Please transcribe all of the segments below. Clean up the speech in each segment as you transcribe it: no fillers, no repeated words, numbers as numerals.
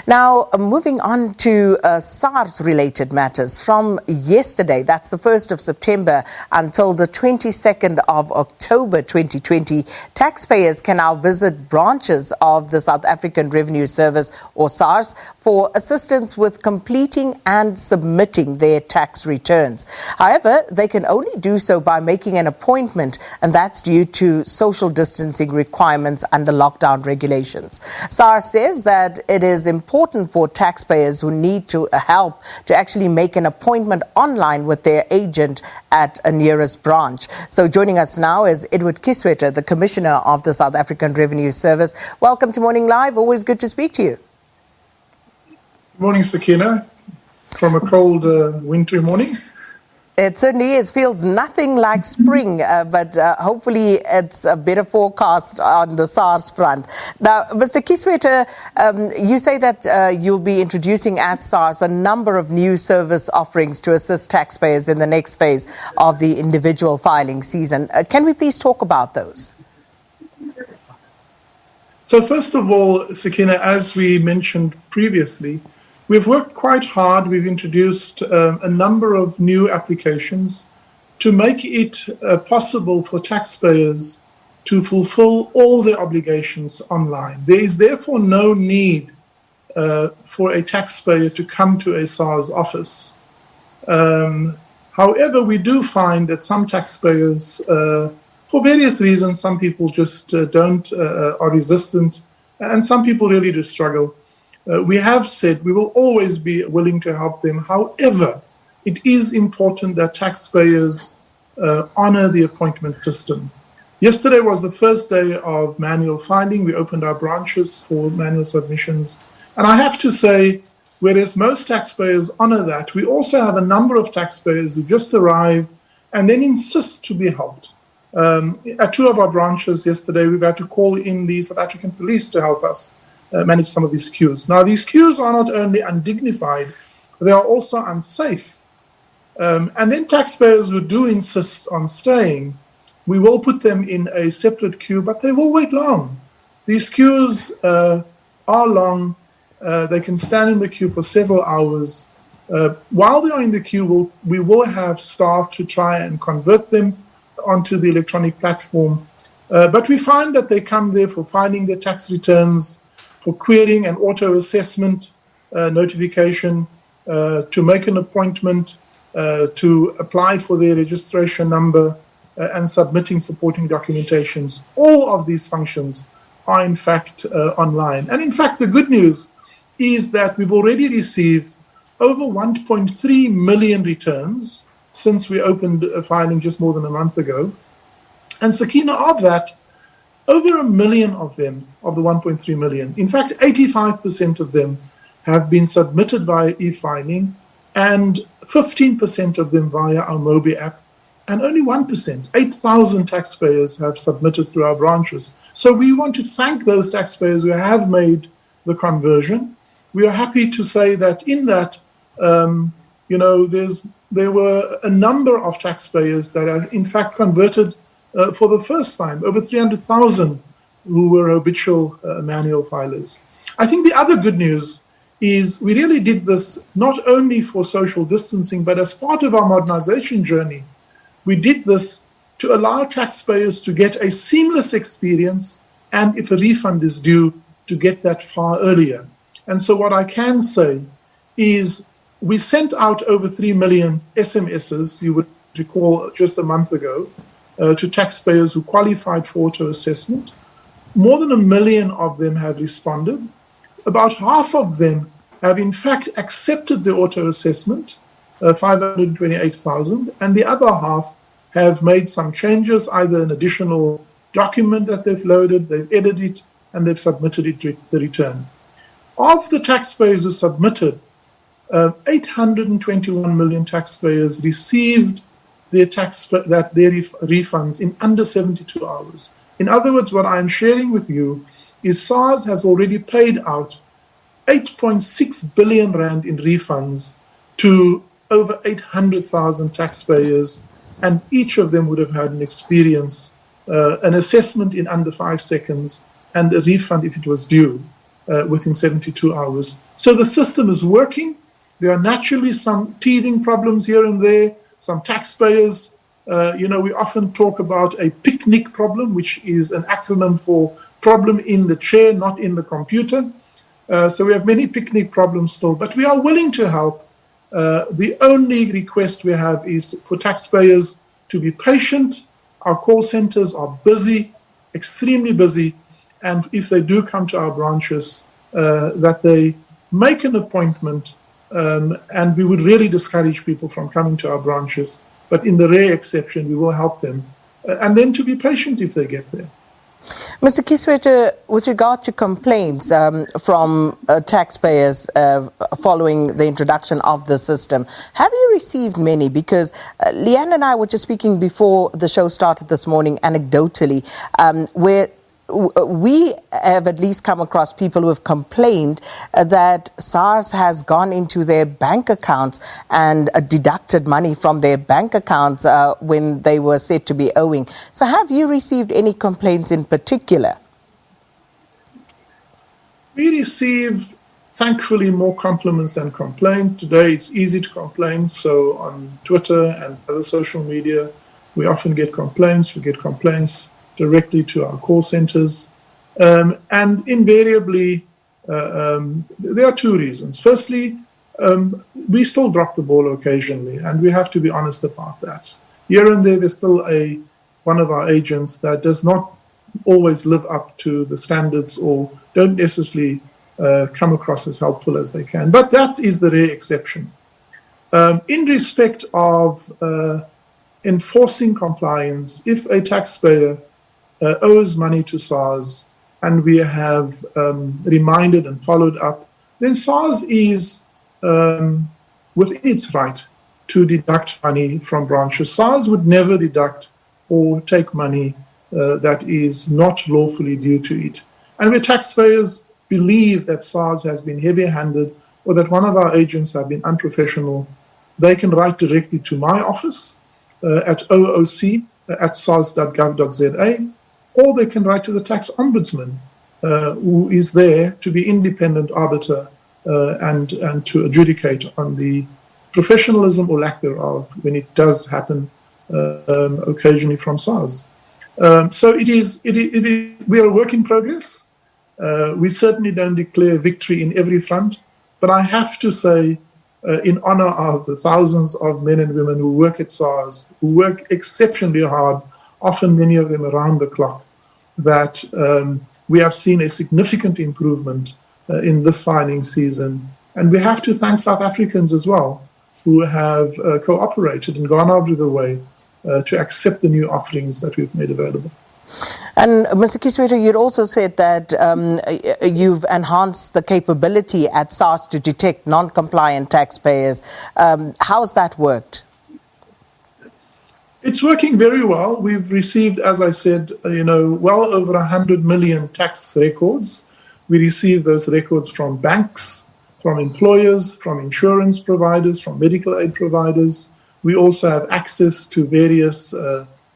Now, moving on to SARS-related matters. From yesterday, that's the 1st of September, until the 22nd of October 2020, taxpayers can now visit branches of the South African Revenue Service, or SARS, for assistance with completing and submitting their tax returns. However, they can only do so by making an appointment, and that's due to social distancing requirements under lockdown regulations. SARS says that it is important for taxpayers who need help to actually make an appointment online with their agent at a nearest branch. So joining us now is Kieswetter, the Commissioner of the South African Revenue Service. Welcome to Morning Live. Always good to speak to you. Good morning, Sakina, from a cold wintry morning. It certainly is. Feels nothing like spring, but hopefully it's a better forecast on the SARS front. Now, Mr. Kieswetter, you say that you'll be introducing as SARS a number of new service offerings to assist taxpayers in the next phase of the individual filing season. Can we please talk about those? So first of all, Sakina, as we mentioned previously, we've worked quite hard. We've introduced a number of new applications to make it possible for taxpayers to fulfill all their obligations online. There is therefore no need for a taxpayer to come to a SARS office. However, we do find that some taxpayers, for various reasons, some people just are resistant, and some people really do struggle. We have said we will always be willing to help them. However, it is important that taxpayers honor the appointment system. Yesterday was the first day of manual filing. We opened our branches for manual submissions. And I have to say, whereas most taxpayers honor that, we also have a number of taxpayers who just arrive and then insist to be helped. At two of our branches yesterday, we've had to call in the South African police to help us manage some of these queues. Now, these queues are not only undignified, they are also unsafe. And then taxpayers who do insist on staying, we will put them in a separate queue, but they will wait long. These queues are long. They can stand in the queue for several hours. While they are in the queue, we will have staff to try and convert them onto the electronic platform. But we find that they come there for filing their tax returns, for querying an auto-assessment notification, to make an appointment, to apply for their registration number, and submitting supporting documentations. All of these functions are in fact online. And in fact, the good news is that we've already received over 1.3 million returns since we opened filing just more than a month ago. And Sakina, of that, over 1 million of them, of the 1.3 million, in fact, 85% of them have been submitted via e-filing, and 15% of them via our Mobi app, and only 1%, 8,000 taxpayers have submitted through our branches. So we want to thank those taxpayers who have made the conversion. We are happy to say that in that, there were a number of taxpayers that are in fact converted for the first time, over 300,000 who were habitual manual filers. I think the other good news is we really did this not only for social distancing, but as part of our modernization journey. We did this to allow taxpayers to get a seamless experience, and if a refund is due, to get that far earlier. And so what I can say is we sent out over 3 million SMSs, you would recall just a month ago, to taxpayers who qualified for auto-assessment. More than 1 million of them have responded. About half of them have in fact accepted the auto-assessment, 528,000, and the other half have made some changes, either an additional document that they've loaded, they've edited it, and they've submitted it to the return. Of the taxpayers who submitted, 821 million taxpayers received their refunds in under 72 hours. In other words, what I'm sharing with you is SARS has already paid out 8.6 billion rand in refunds to over 800,000 taxpayers, and each of them would have had an experience, an assessment in under 5 seconds, and a refund if it was due. within 72 hours. So the system is working. There are naturally some teething problems here and there, some taxpayers. We often talk about a picnic problem, which is an acronym for problem in the chair, not in the computer. So we have many picnic problems still, but we are willing to help. The only request we have is for taxpayers to be patient. Our call centers are busy, extremely busy, and if they do come to our branches, that they make an appointment, and we would really discourage people from coming to our branches, but in the rare exception, we will help them, and then to be patient if they get there. Mr. Kieswetter, with regard to complaints from taxpayers following the introduction of the system, have you received many? Because Leanne and I were just speaking before the show started this morning anecdotally, where we have at least come across people who have complained that SARS has gone into their bank accounts and deducted money from their bank accounts when they were said to be owing. So have you received any complaints in particular? We receive, thankfully, more compliments than complaints. Today it's easy to complain, so on Twitter and other social media, we often get complaints. We get complaints directly to our call centers. And invariably, there are two reasons. Firstly, we still drop the ball occasionally, and we have to be honest about that. Here and there's still one of our agents that does not always live up to the standards or don't necessarily come across as helpful as they can. But that is the rare exception. In respect of enforcing compliance, if a taxpayer owes money to SARS and we have reminded and followed up, then SARS is within its right to deduct money from branches. SARS would never deduct or take money that is not lawfully due to it. And where taxpayers believe that SARS has been heavy-handed or that one of our agents have been unprofessional, they can write directly to my office at ooc@sars.gov.za, or they can write to the tax ombudsman, who is there to be independent arbiter and to adjudicate on the professionalism or lack thereof when it does happen occasionally from SARS. So we are a work in progress. We certainly don't declare victory in every front, but I have to say, in honor of the thousands of men and women who work at SARS, who work exceptionally hard, often many of them around the clock, that we have seen a significant improvement in this filing season. And we have to thank South Africans as well, who have cooperated and gone out of the way to accept the new offerings that we've made available. And Mr. Kieswetter, you'd also said that you've enhanced the capability at SARS to detect non-compliant taxpayers. How's that worked? It's working very well. We've received, as I said, well over 100 million tax records. We receive those records from banks, from employers, from insurance providers, from medical aid providers. We also have access to various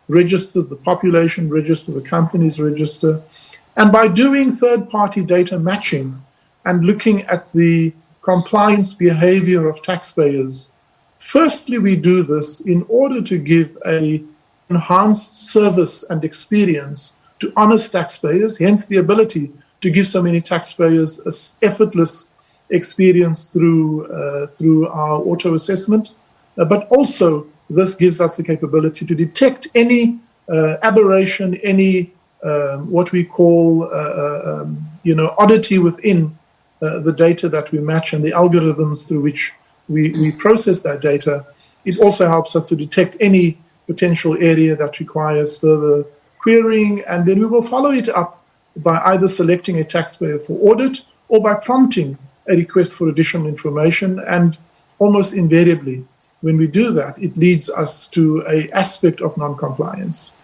registers, the population register, the companies register. And by doing third-party data matching and looking at the compliance behavior of taxpayers, firstly, we do this in order to give an enhanced service and experience to honest taxpayers, hence the ability to give so many taxpayers an effortless experience through our auto-assessment. But also, this gives us the capability to detect any aberration, any what we call oddity within the data that we match and the algorithms through which we process that data. It also helps us to detect any potential area that requires further querying, and then we will follow it up by either selecting a taxpayer for audit or by prompting a request for additional information. And almost invariably, when we do that, it leads us to an aspect of non-compliance.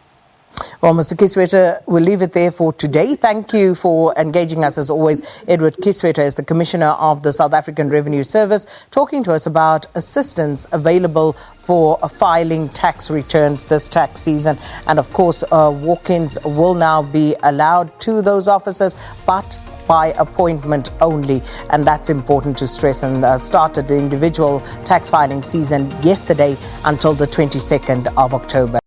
Well, Mr. Kieswetter, we'll leave it there for today. Thank you for engaging us, as always. Edward Kieswetter is the Commissioner of the South African Revenue Service, talking to us about assistance available for filing tax returns this tax season. And, of course, walk-ins will now be allowed to those officers, but by appointment only, and that's important to stress, and started the individual tax filing season yesterday until the 22nd of October.